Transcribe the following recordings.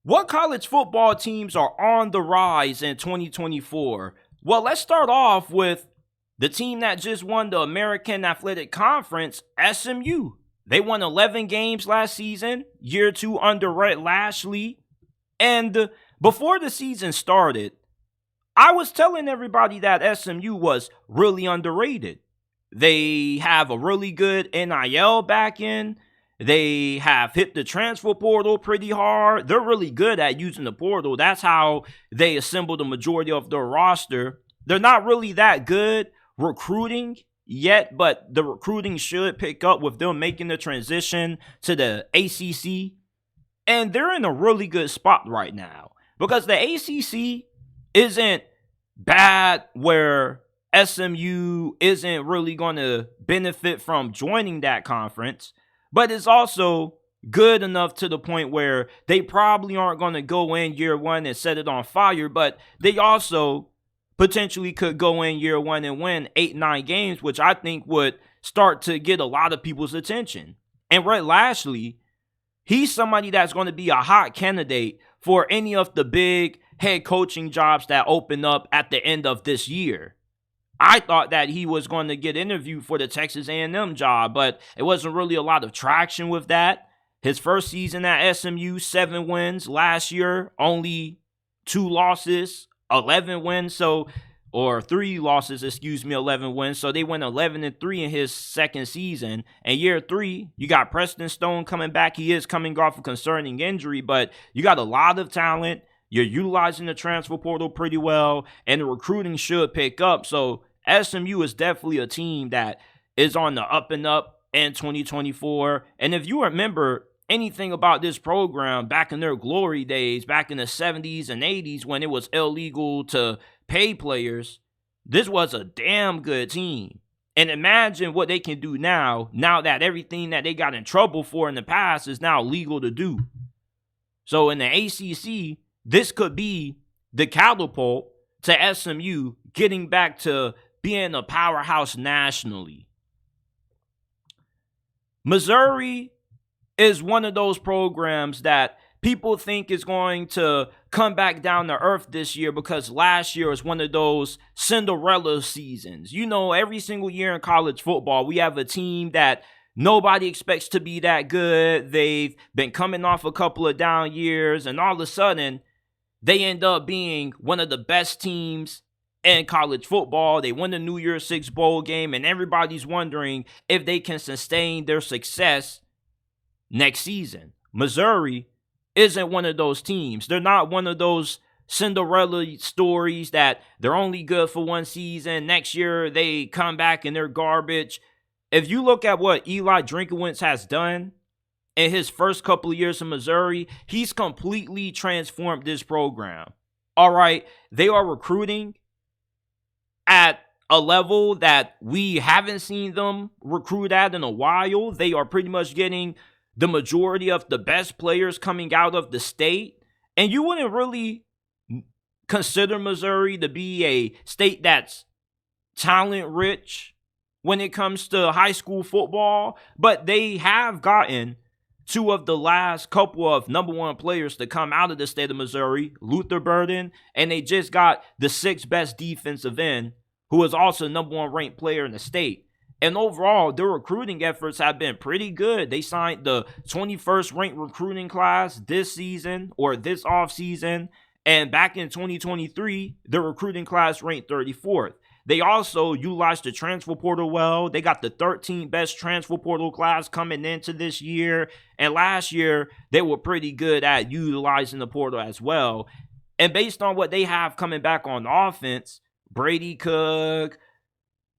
What college football teams are on the rise in 2024? Well, let's start off with the team that just won the American Athletic Conference, SMU. They won 11 games last season, year two under Rhett Lashlee. And before the season started, I was telling everybody that SMU was really underrated. They have a really good NIL back in. They have hit the transfer portal pretty hard. They're really good at using the portal. That's how they assemble the majority of their roster. They're not really that good recruiting yet, but the recruiting should pick up with them making the transition to the ACC. And they're in a really good spot right now because the ACC isn't bad where SMU isn't really going to benefit from joining that conference, but it's also good enough to the point where they probably aren't going to go in year one and set it on fire, but they also potentially could go in year one and win 8-9 games, which I think would start to get a lot of people's attention. And Rhett Lashlee, he's somebody that's going to be a hot candidate for any of the big head coaching jobs that open up at the end of this year. I thought that he was going to get interviewed for the Texas A&M job, but it wasn't really a lot of traction with that. His first season at SMU, 7 wins. Last year, only 2 losses, 11 wins. Or 3 losses, 11 wins. So they went 11-3 in his second season. And year 3, you got Preston Stone coming back. He is coming off a concerning injury, but you got a lot of talent. You're utilizing the transfer portal pretty well, and the recruiting should pick up. So SMU is definitely a team that is on the up and up in 2024. And if you remember anything about this program back in their glory days, back in the 70s and 80s when it was illegal to pay players, this was a damn good team. And imagine what they can do now that everything that they got in trouble for in the past is now legal to do. So in the ACC, this could be the catapult to SMU getting back to being a powerhouse nationally. Missouri is one of those programs that people think is going to come back down to earth this year because last year was one of those Cinderella seasons. You know, every single year in college football, we have a team that nobody expects to be that good. They've been coming off a couple of down years, and all of a sudden, they end up being one of the best teams in college football. They win the New Year's Six bowl game, and everybody's wondering if they can sustain their success next season. Missouri isn't one of those teams. They're not one of those Cinderella stories that they're only good for one season. Next year, they come back and they're garbage. If you look at what Eli Drinkwitz has done in his first couple of years in Missouri, he's completely transformed this program. All right, they are recruiting at a level that we haven't seen them recruit at in a while. They are pretty much getting the majority of the best players coming out of the state. And you wouldn't really consider Missouri to be a state that's talent rich when it comes to high school football, but they have gotten 2 of the last couple of number 1 players to come out of the state of Missouri, Luther Burden, and they just got the 6th best defensive end, who is also number 1 ranked player in the state. And overall, their recruiting efforts have been pretty good. They signed the 21st ranked recruiting class this season or this offseason. And back in 2023, the recruiting class ranked 34th. They also utilized the transfer portal well. They got the 13th best transfer portal class coming into this year. And last year, they were pretty good at utilizing the portal as well. And based on what they have coming back on offense, Brady Cook,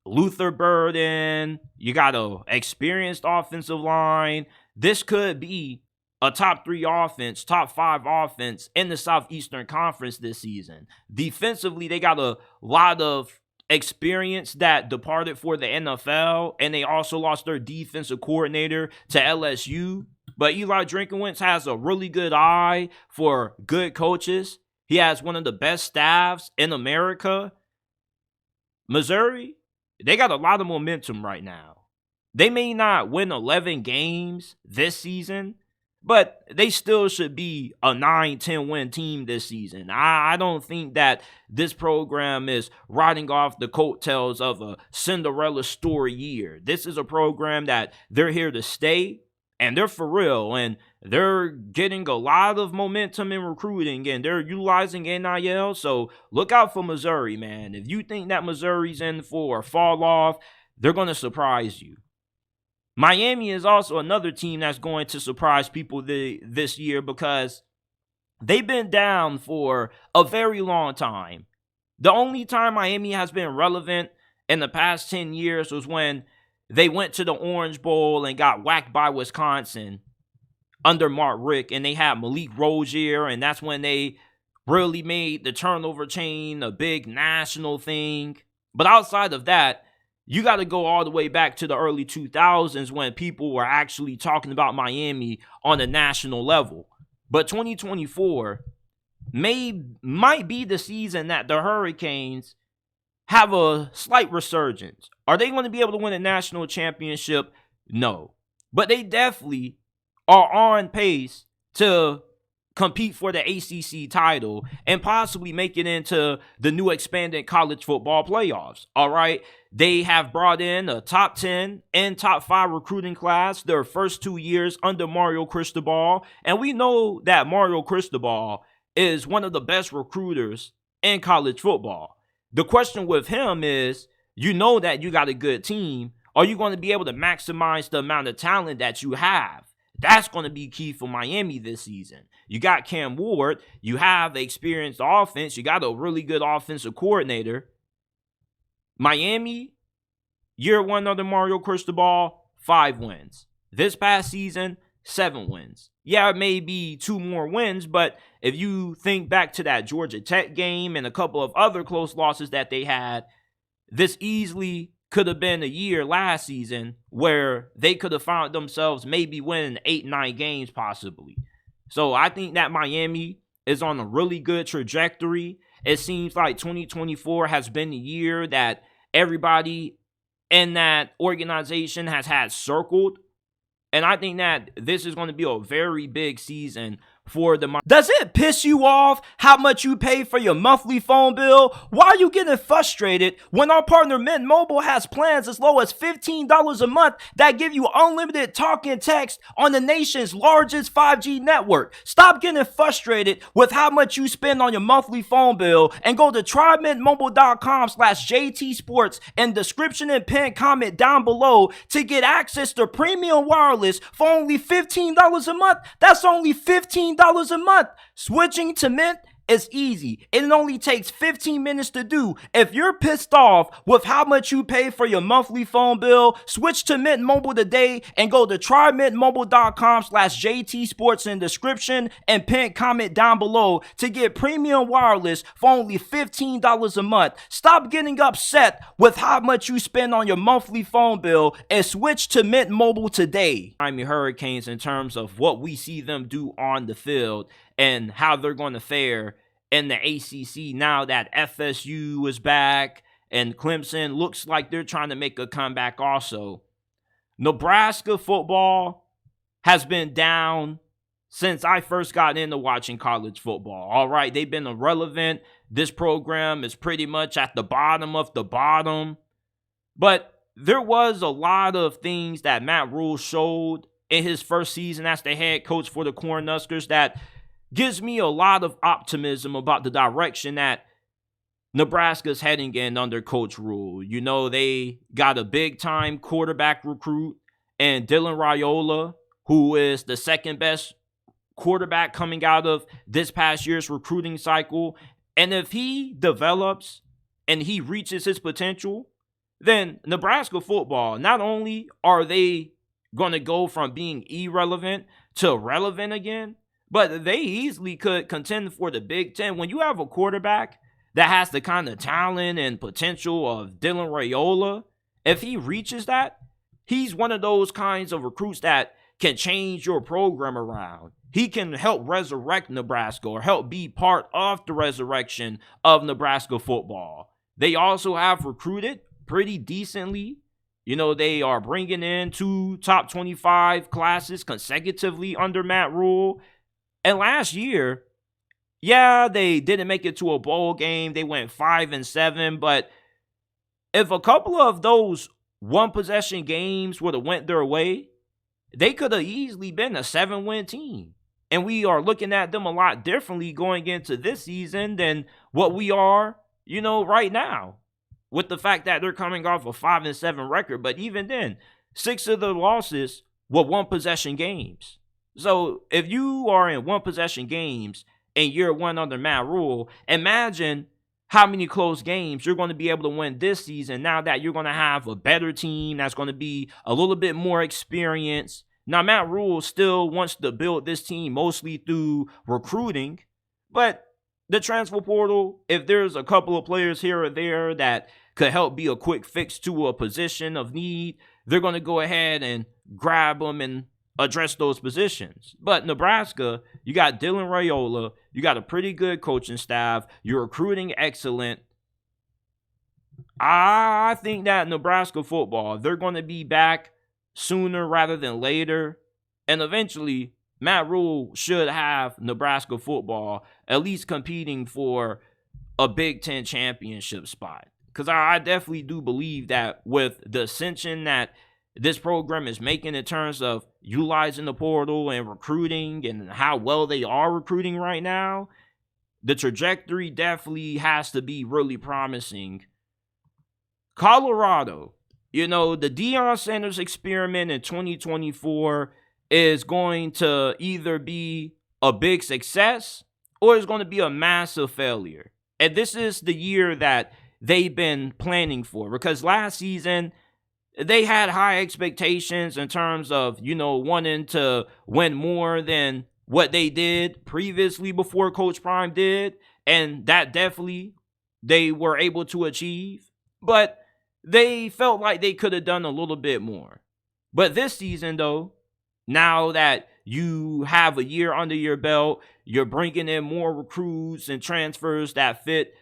Luther Burden, you got an experienced offensive line. This could be a top 3 offense, top 5 offense in the Southeastern Conference this season. Defensively, they got a lot of experience that departed for the NFL, and they also lost their defensive coordinator to LSU. But Eli Drinkwitz has a really good eye for good coaches. He has one of the best staffs in America. Missouri, they got a lot of momentum right now. They may not win 11 games this season, But they still should be a 9-10 win team this season. I don't think that this program is riding off the coattails of a Cinderella story year. This is a program that they're here to stay, and they're for real, and they're getting a lot of momentum in recruiting, and they're utilizing NIL. So look out for Missouri, man. If you think that Missouri's in for a fall off, they're going to surprise you. Miami is also another team that's going to surprise people this year because they've been down for a very long time. The only time Miami has been relevant in the past 10 years was when they went to the Orange Bowl and got whacked by Wisconsin under Mark Richt, and they had Malik Rozier, and that's when they really made the turnover chain a big national thing. But outside of that, you got to go all the way back to the early 2000s when people were actually talking about Miami on a national level. But 2024 might be the season that the Hurricanes have a slight resurgence. Are they going to be able to win a national championship? No. But they definitely are on pace to compete for the ACC title and possibly make it into the new expanded college football playoffs. All right. They have brought in a top 10 and top 5 recruiting class their first 2 years under Mario Cristobal. And we know that Mario Cristobal is one of the best recruiters in college football. The question with him is, you know that you got a good team. Are you going to be able to maximize the amount of talent that you have? That's going to be key for Miami this season. You got Cam Ward. You have the experienced offense. You got a really good offensive coordinator. Miami, year one under Mario Cristobal, 5 wins. This past season, 7 wins. Yeah, it may be 2 more wins, but if you think back to that Georgia Tech game and a couple of other close losses that they had, this easily could have been a year last season where they could have found themselves maybe winning 8-9 games possibly. So I think that Miami is on a really good trajectory. It seems like 2024 has been the year that everybody in that organization has had circled. And I think that this is going to be a very big season for the... Does it piss you off how much you pay for your monthly phone bill? Why are you getting frustrated when our partner Mint Mobile has plans as low as $15 a month that give you unlimited talk and text on the nation's largest 5G network? Stop getting frustrated with how much you spend on your monthly phone bill and go to trymintmobile.com/JT Sports and description and pin comment down below to get access to premium wireless for only $15 a month. That's only $15 a month. Switching to Mint is easy. It only takes 15 minutes to do. If you're pissed off with how much you pay for your monthly phone bill, switch to Mint Mobile today and go to trymintmobile.com/JT Sports in description and pin comment down below to get premium wireless for only $15 a month. Stop getting upset with how much you spend on your monthly phone bill and switch to Mint Mobile today. Miami Hurricanes, in terms of what we see them do on the field and how they're going to fare in the ACC now that FSU is back and Clemson looks like they're trying to make a comeback also. Nebraska football has been down since I first got into watching college football. All right, they've been irrelevant. This program is pretty much at the bottom of the bottom. But there was a lot of things that Matt Rule showed in his first season as the head coach for the Cornhuskers that gives me a lot of optimism about the direction that Nebraska's heading in under Coach Rule. You know, they got a big-time quarterback recruit and Dylan Raiola, who is the second best quarterback coming out of this past year's recruiting cycle. And if he develops and he reaches his potential, then Nebraska football, not only are they going to go from being irrelevant to relevant again, but they easily could contend for the Big Ten. When you have a quarterback that has the kind of talent and potential of Dylan Raiola, if he reaches that, he's one of those kinds of recruits that can change your program around. He can help resurrect Nebraska or help be part of the resurrection of Nebraska football. They also have recruited pretty decently They are bringing in 2 top 25 classes consecutively under Matt Rule. And last year, yeah, they didn't make it to a bowl game. They went 5-7, but if a couple of those one possession games would have went their way, they could have easily been a 7-win team. And we are looking at them a lot differently going into this season than what we are, right now. With the fact that they're coming off a 5-7 record. But even then, 6 of the losses were one possession games. So if you are in one possession games in year one under Matt Rule, imagine how many close games you're going to be able to win this season now that you're going to have a better team that's going to be a little bit more experienced. Now, Matt Rule still wants to build this team mostly through recruiting, but the transfer portal, if there's a couple of players here or there that could help be a quick fix to a position of need, they're going to go ahead and grab them and address those positions. But Nebraska, you got Dylan Raiola, you got a pretty good coaching staff, you're recruiting excellent. I think that Nebraska football, they're going to be back sooner rather than later. And eventually, Matt Rule should have Nebraska football at least competing for a Big Ten championship spot. Because I definitely do believe that with the ascension that this program is making in terms of utilizing the portal and recruiting and how well they are recruiting right now, the trajectory definitely has to be really promising. Colorado, the Deion Sanders experiment in 2024 is going to either be a big success or it's going to be a massive failure. And this is the year that they've been planning for, because last season they had high expectations in terms of, wanting to win more than what they did previously before Coach Prime did. And that definitely they were able to achieve. But they felt like they could have done a little bit more. But this season, though, now that you have a year under your belt, you're bringing in more recruits and transfers that fit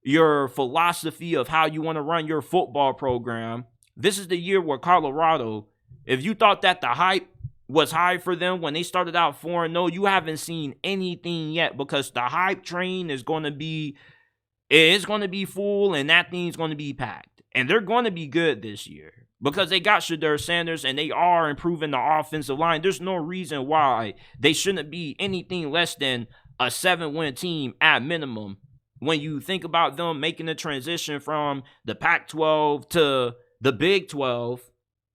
your philosophy of how you want to run your football program. This is the year where Colorado, if you thought that the hype was high for them when they started out 4-0, you haven't seen anything yet, because the hype train is going to be full and that thing's going to be packed. And they're going to be good this year because they got Deion Sanders and they are improving the offensive line. There's no reason why they shouldn't be anything less than a 7-win team at minimum. When you think about them making the transition from the Pac-12 to the Big 12,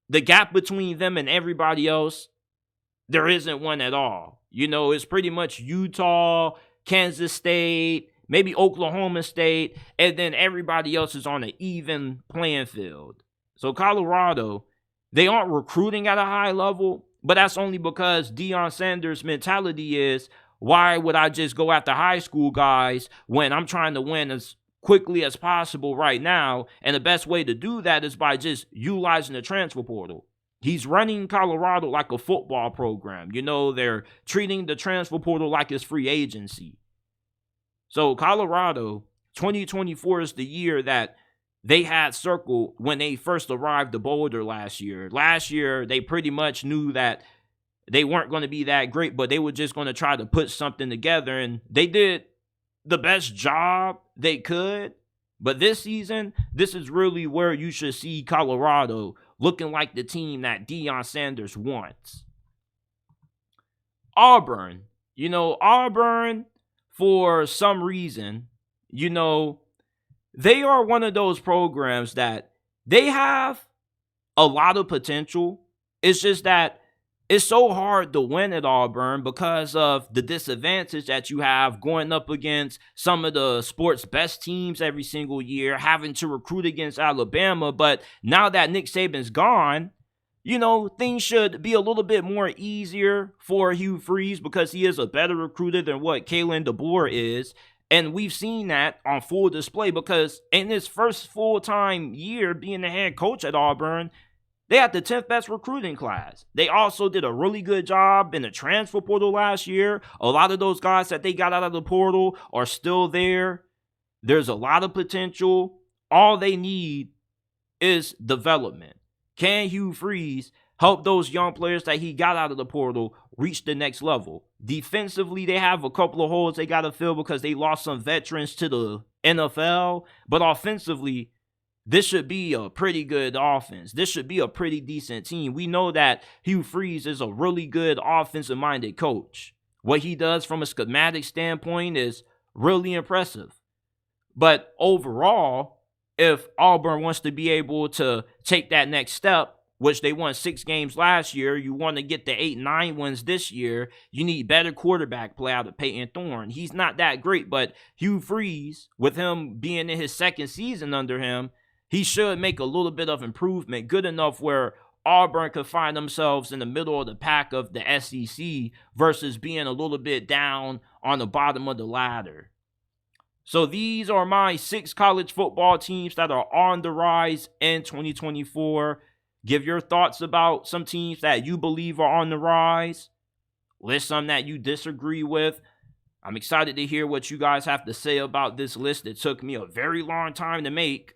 the gap between them and everybody else, there isn't one at all. It's pretty much Utah, Kansas State, maybe Oklahoma State, and then everybody else is on an even playing field. So Colorado, they aren't recruiting at a high level, but that's only because Deion Sanders' mentality is, why would I just go after high school guys when I'm trying to win as quickly as possible right now? And the best way to do that is by just utilizing the transfer portal. He's running Colorado like a football program. They're treating the transfer portal like it's free agency. So Colorado, 2024 is the year that they had circled when they first arrived to Boulder last year. Last year, they pretty much knew that they weren't going to be that great, but they were just going to try to put something together, and they did the best job they could. But this season, this is really where you should see Colorado looking like the team that Deion Sanders wants. Auburn. Auburn, for some reason, they are one of those programs that they have a lot of potential. It's just that it's so hard to win at Auburn because of the disadvantage that you have going up against some of the sport's best teams every single year, having to recruit against Alabama. But now that Nick Saban's gone, things should be a little bit more easier for Hugh Freeze because he is a better recruiter than what Kalen DeBoer is. And we've seen that on full display because in his first full-time year being the head coach at Auburn, they had the 10th best recruiting class. They also did a really good job in the transfer portal last year. A lot of those guys that they got out of the portal are still there. There's a lot of potential. All they need is development. Can Hugh Freeze help those young players that he got out of the portal reach the next level? Defensively, they have a couple of holes they got to fill because they lost some veterans to the NFL. But offensively, this should be a pretty good offense. This should be a pretty decent team. We know that Hugh Freeze is a really good offensive-minded coach. What he does from a schematic standpoint is really impressive. But overall, if Auburn wants to be able to take that next step, which they won 6 games last year, you want to get the 8-9 wins this year, you need better quarterback play out of Peyton Thorne. He's not that great, but Hugh Freeze, with him being in his second season under him, he should make a little bit of improvement, good enough where Auburn could find themselves in the middle of the pack of the SEC versus being a little bit down on the bottom of the ladder. So these are my 6 college football teams that are on the rise in 2024. Give your thoughts about some teams that you believe are on the rise. List some that you disagree with. I'm excited to hear what you guys have to say about this list. It took me a very long time to make.